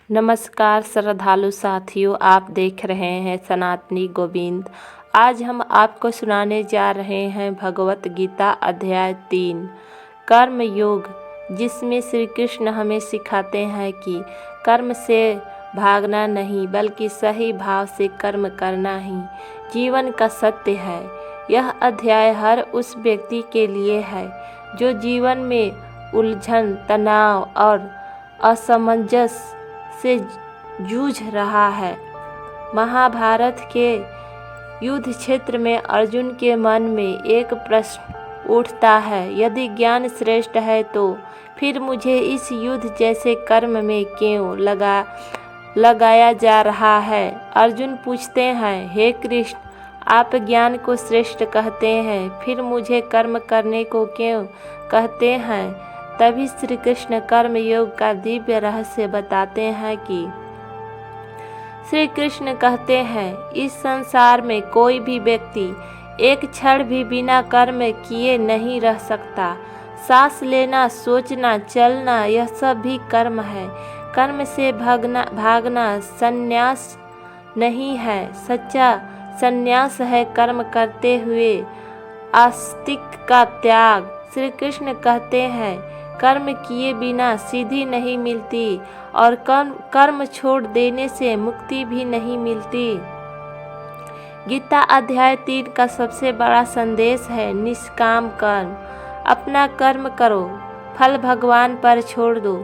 नमस्कार श्रद्धालु साथियों, आप देख रहे हैं सनातनी गोविंद। आज हम आपको सुनाने जा रहे हैं भगवत गीता अध्याय 3 कर्म योग, जिसमें श्री कृष्ण हमें सिखाते हैं कि कर्म से भागना नहीं बल्कि सही भाव से कर्म करना ही जीवन का सत्य है। यह अध्याय हर उस व्यक्ति के लिए है जो जीवन में उलझन, तनाव और असमंजस से जूझ रहा है। महाभारत के युद्ध क्षेत्र में अर्जुन के मन में एक प्रश्न उठता है, यदि ज्ञान श्रेष्ठ है तो फिर मुझे इस युद्ध जैसे कर्म में क्यों लगाया जा रहा है। अर्जुन पूछते हैं, हे कृष्ण, आप ज्ञान को श्रेष्ठ कहते हैं, फिर मुझे कर्म करने को क्यों कहते हैं। तभी श्री कृष्ण कर्म योग का दिव्य रहस्य बताते हैं कि श्री कृष्ण कहते हैं, इस संसार में कोई भी व्यक्ति एक क्षण भी बिना कर्म किए नहीं रह सकता। सांस लेना, सोचना, चलना, यह सब भी कर्म है। कर्म से भागना संन्यास नहीं है। सच्चा संन्यास है कर्म करते हुए आस्तिक का त्याग। श्री कृष्ण कहते हैं, कर्म किए बिना सिद्धि नहीं मिलती और कर्म छोड़ देने से मुक्ति भी नहीं मिलती। गीता अध्याय 3 का सबसे बड़ा संदेश है निष्काम कर्म। अपना कर्म करो, फल भगवान पर छोड़ दो।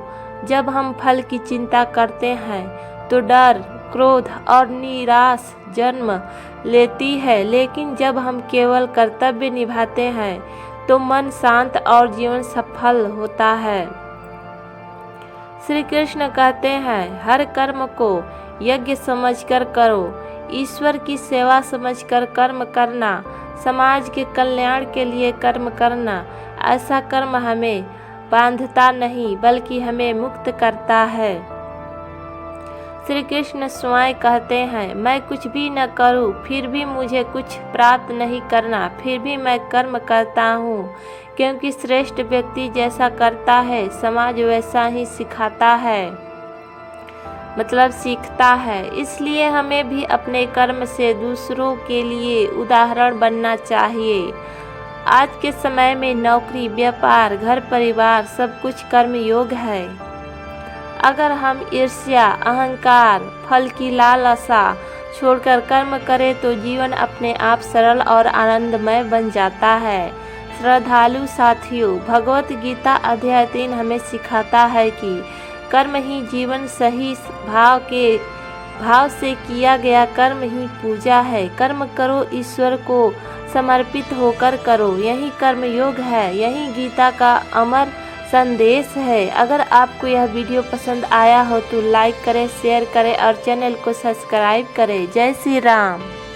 जब हम फल की चिंता करते हैं तो डर, क्रोध और निराश जन्म लेती है, लेकिन जब हम केवल कर्तव्य निभाते हैं तो मन शांत और जीवन सफल होता है। श्री कृष्ण कहते हैं, हर कर्म को यज्ञ समझकर करो। ईश्वर की सेवा समझकर कर्म करना, समाज के कल्याण के लिए कर्म करना, ऐसा कर्म हमें बांधता नहीं बल्कि हमें मुक्त करता है। श्री कृष्ण स्वयं कहते हैं, मैं कुछ भी न करूं फिर भी मुझे कुछ प्राप्त नहीं करना, फिर भी मैं कर्म करता हूं, क्योंकि श्रेष्ठ व्यक्ति जैसा करता है समाज वैसा ही सिखाता है, मतलब सीखता है। इसलिए हमें भी अपने कर्म से दूसरों के लिए उदाहरण बनना चाहिए। आज के समय में नौकरी, व्यापार, घर परिवार सब कुछ कर्म योग है। अगर हम ईर्ष्या, अहंकार, फल की लालसा छोड़कर कर्म करें तो जीवन अपने आप सरल और आनंदमय बन जाता है। श्रद्धालु साथियों, भगवत गीता अध्याय 3 हमें सिखाता है कि कर्म ही जीवन, सही भाव से किया गया कर्म ही पूजा है। कर्म करो, ईश्वर को समर्पित होकर करो, यही कर्म योग है। यही गीता का अमर संदेश है। अगर आपको यह वीडियो पसंद आया हो तो लाइक करें, शेयर करें और चैनल को सब्सक्राइब करें। जय श्री राम।